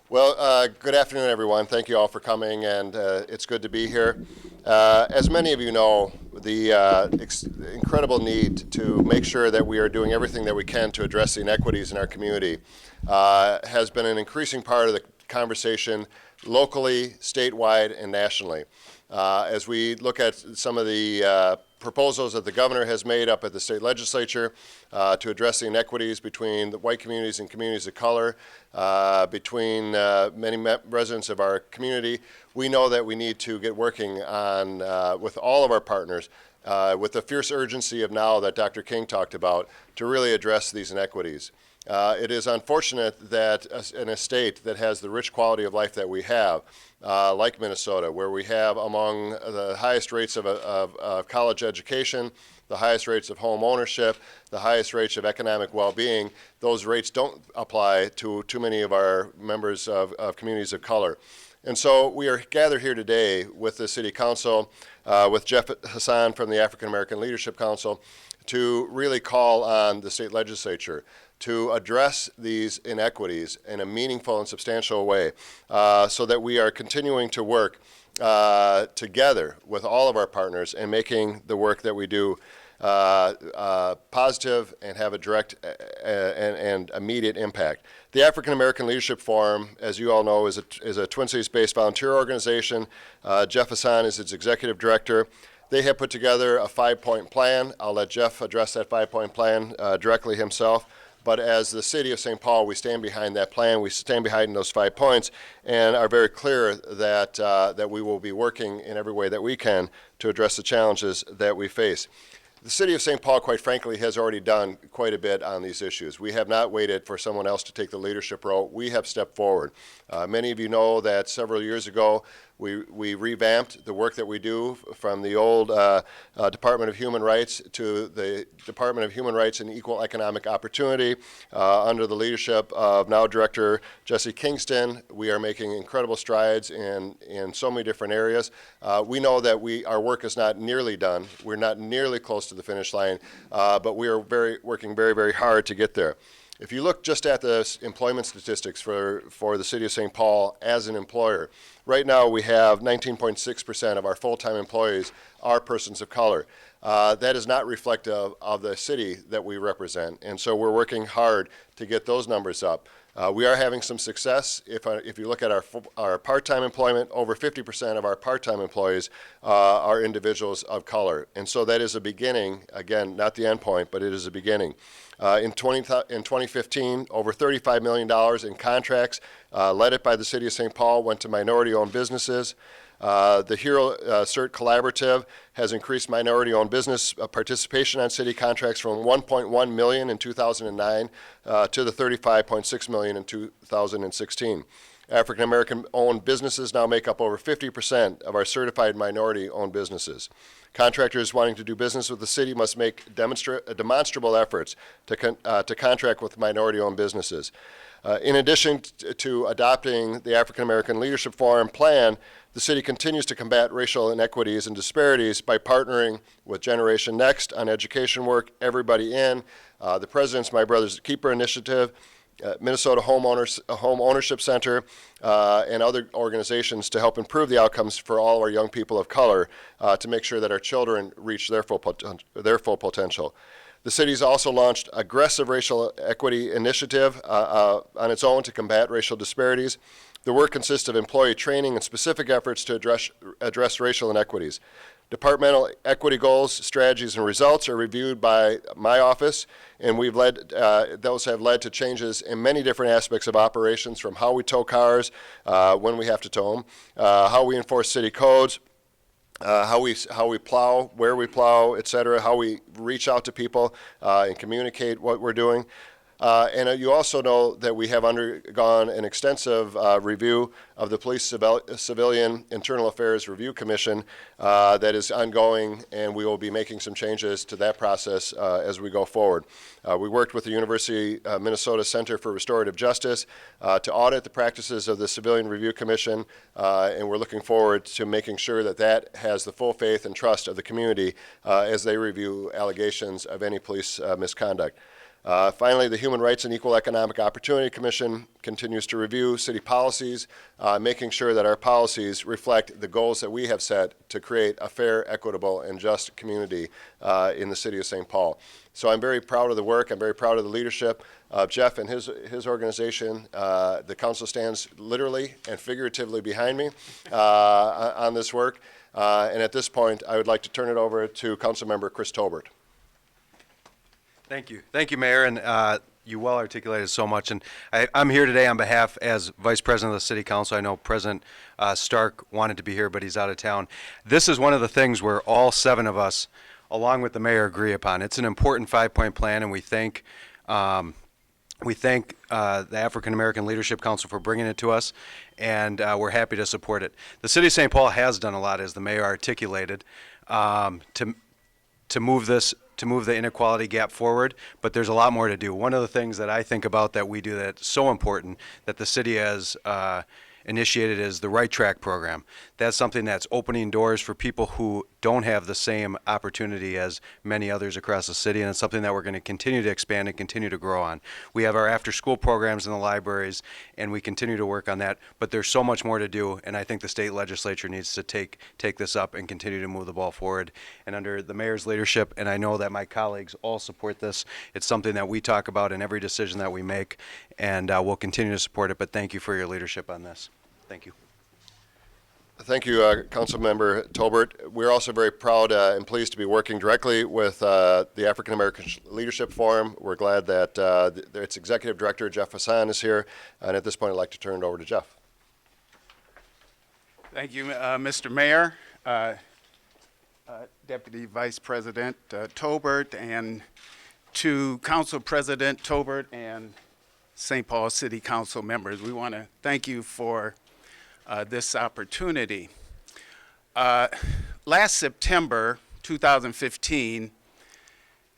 Well, good afternoon, everyone. Thank you all for coming, and it's good to be here. As many of you know, the incredible need to make sure that we are doing everything that we can to address the inequities in our community has been an increasing part of the conversation locally, statewide, and nationally. As we look at some of the proposals that the governor has made up at the state legislature to address the inequities between the white communities and communities of color, between many residents of our community, we know that we need to get working on, with all of our partners, with the fierce urgency of now that Dr. King talked about, to really address these inequities. It is unfortunate that in a state that has the rich quality of life that we have, like Minnesota, where we have among the highest rates of college education, the highest rates of home ownership, the highest rates of economic well-being, those rates don't apply to too many of our members of communities of color. And so we are gathered here today with the City Council, with Jeff Hassan from the African American Leadership Council, to really call on the state legislature to address these inequities in a meaningful and substantial way so that we are continuing to work together with all of our partners and making the work that we do positive and have a direct and immediate impact. The African American Leadership Forum, as you all know, is a Twin Cities-based volunteer organization. Jeff Hassan is its executive director. They have put together a 5-point plan. I'll let Jeff address that 5-point plan directly himself. But as the City of St. Paul, we stand behind that plan. We stand behind those 5 points and are very clear that, that we will be working in every way that we can to address the challenges that we face. The City of St. Paul, quite frankly, has already done quite a bit on these issues. We have not waited for someone else to take the leadership role. We have stepped forward. Many of you know that several years ago, we revamped the work that we do from the old Department of Human Rights to the Department of Human Rights and Equal Economic Opportunity under the leadership of now Director Jesse Kingston. We are making incredible strides in so many different areas. We know that our work is not nearly done. We're not nearly close to the finish line, but we are working very, very hard to get there. If you look just at the employment statistics for the City of St. Paul as an employer, right now we have 19.6% of our full-time employees are persons of color. That is not reflective of the city that we represent, and so we're working hard to get those numbers up. We are having some success. If you look at our part-time employment, over 50% of our part-time employees are individuals of color. And so that is a beginning, again, not the end point, but it is a beginning. In 2015, over $35 million in contracts led by the City of St. Paul went to minority-owned businesses. The Hero CERT Collaborative has increased minority-owned business participation on city contracts from 1.1 million in 2009 to the 35.6 million in 2016. African American owned businesses now make up over 50% of our certified minority owned businesses. Contractors wanting to do business with the city must make demonstrable efforts to contract with minority owned businesses. In addition to adopting the African American Leadership Forum plan, the city continues to combat racial inequities and disparities by partnering with Generation Next on education work, Everybody In, the President's My Brother's Keeper initiative, Minnesota Home Ownership Center, and other organizations to help improve the outcomes for all our young people of color to make sure that our children reach their full potential. The city's also launched aggressive racial equity initiative on its own to combat racial disparities. The work consists of employee training and specific efforts to address racial inequities. Departmental equity goals, strategies, and results are reviewed by my office, and those have led to changes in many different aspects of operations, from how we tow cars when we have to tow them, how we enforce city codes, how we plow, where we plow, et cetera, how we reach out to people and communicate what we're doing. And you also know that we have undergone an extensive review of the Police Civilian Internal Affairs Review Commission that is ongoing, and we will be making some changes to that process as we go forward. We worked with the University of Minnesota Center for Restorative Justice to audit the practices of the Civilian Review Commission, and we're looking forward to making sure that that has the full faith and trust of the community as they review allegations of any police misconduct. Finally, the Human Rights and Equal Economic Opportunity Commission continues to review city policies, making sure that our policies reflect the goals that we have set to create a fair, equitable, and just community in the city of St. Paul. So I'm very proud of the work. I'm very proud of the leadership of Jeff and his organization. The council stands literally and figuratively behind me on this work. And at this point, I would like to turn it over to Councilmember Chris Tolbert. Thank you. Thank you, Mayor, and you well articulated so much. And I'm here today on behalf, as Vice President of the City Council. I know President Stark wanted to be here, but he's out of town. This is one of the things where all 7 of us, along with the Mayor, agree upon. It's an important 5-point plan, and we thank the African American Leadership Council for bringing it to us, and we're happy to support it. The City of St. Paul has done a lot, as the Mayor articulated, to move the inequality gap forward, but there's a lot more to do. One of the things that I think about that we do that's so important that the city has initiated is the Right Track program. That's something that's opening doors for people who don't have the same opportunity as many others across the city, and it's something that we're going to continue to expand and continue to grow on. We have our after-school programs in the libraries, and we continue to work on that, but there's so much more to do, and I think the state legislature needs to take this up and continue to move the ball forward. And under the mayor's leadership, and I know that my colleagues all support this, it's something that we talk about in every decision that we make, and we'll continue to support it, but thank you for your leadership on this. Thank you. Thank you, Councilmember Tolbert. We're also very proud and pleased to be working directly with the African American Leadership Forum. We're glad that its Executive Director, Jeff Hassan, is here. And at this point, I'd like to turn it over to Jeff. Thank you, Mr. Mayor, Deputy Vice President Tolbert, and to Council President Tolbert and St. Paul City Council members. We want to thank you for this opportunity. Last September 2015,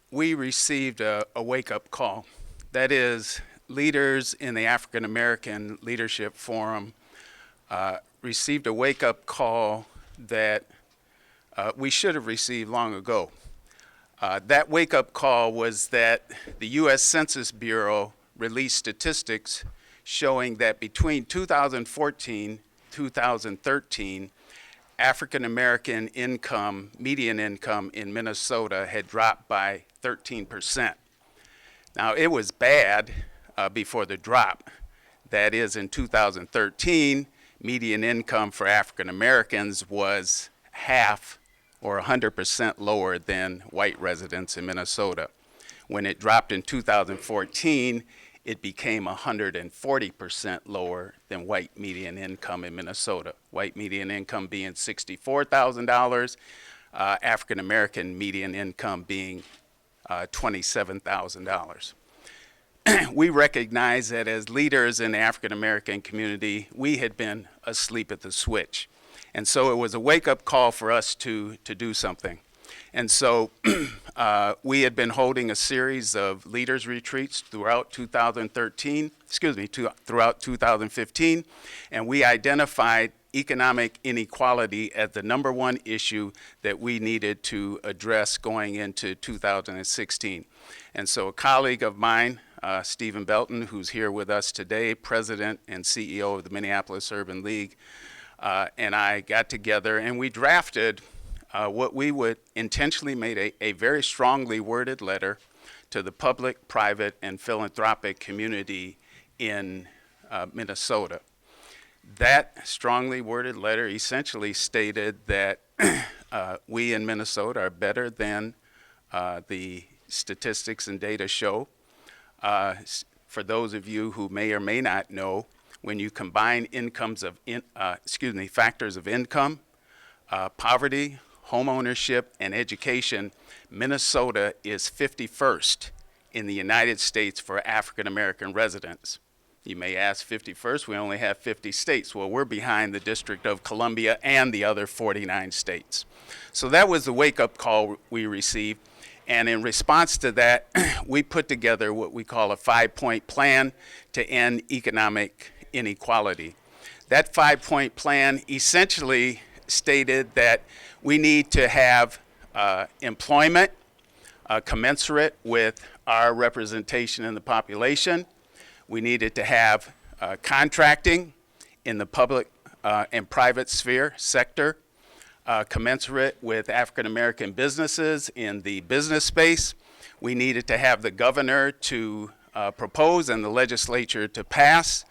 we received a wake-up call. That is, leaders in the African American Leadership Forum received a wake-up call that we should have received long ago. That wake-up call was that the U.S. Census Bureau released statistics showing that between 2014 2013, African American income, median income in Minnesota had dropped by 13%. Now, it was bad before the drop. That is, in 2013, median income for African Americans was half or 100% lower than white residents in Minnesota. When it dropped in 2014, it became 140% lower than white median income in Minnesota. White median income being $64,000, African American median income being $27,000. We recognize that as leaders in the African American community, we had been asleep at the switch. And so it was a wake-up call for us to do something. And so we had been holding a series of leaders retreats throughout 2015, and we identified economic inequality as the #1 issue that we needed to address going into 2016. And so a colleague of mine, Stephen Belton, who's here with us today, President and CEO of the Minneapolis Urban League, and I got together and we drafted what we would intentionally made a very strongly worded letter to the public, private, and philanthropic community in Minnesota. That strongly worded letter essentially stated that we in Minnesota are better than the statistics and data show. For those of you who may or may not know, when you combine factors of income, poverty, home ownership, and education, Minnesota is 51st in the United States for African American residents. You may ask, 51st, we only have 50 states. Well, we're behind the District of Columbia and the other 49 states. So that was the wake-up call we received. And in response to that, we put together what we call a 5-point plan to end economic inequality. That 5-point plan essentially stated that we need to have employment, commensurate with our representation in the population. We needed to have contracting in the public and private sphere sector, commensurate with African American businesses in the business space. We needed to have the governor to propose and the legislature to pass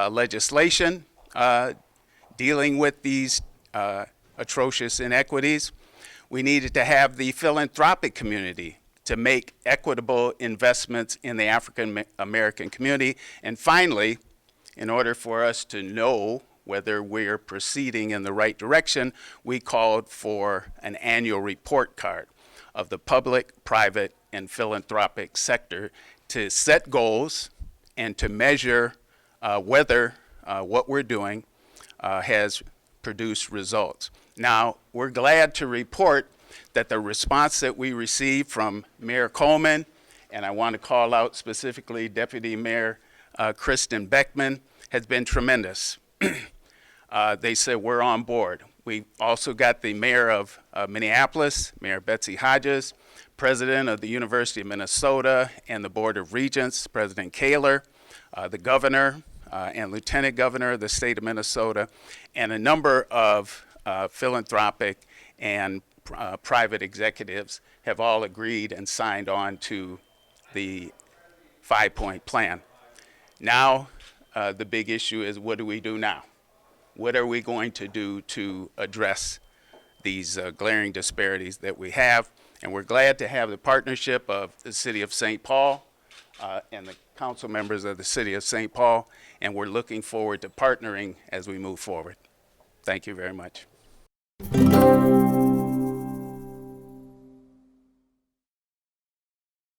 legislation dealing with these atrocious inequities. We needed to have the philanthropic community to make equitable investments in the African American community. And finally, in order for us to know whether we're proceeding in the right direction, we called for an annual report card of the public, private, and philanthropic sector to set goals and to measure whether what we're doing has produced results. Now, we're glad to report that the response that we received from Mayor Coleman, and I want to call out specifically Deputy Mayor Kristen Beckman, has been tremendous. They said we're on board. We also got the mayor of Minneapolis, Mayor Betsy Hodges, president of the University of Minnesota and the Board of Regents, President Kaler, the governor and lieutenant governor of the state of Minnesota, and a number of philanthropic and private executives have all agreed and signed on to the 5-point plan. Now, the big issue is, what do we do now? What are we going to do to address these glaring disparities that we have? And we're glad to have the partnership of the City of St. Paul and the council members of the City of St. Paul, and we're looking forward to partnering as we move forward. Thank you very much.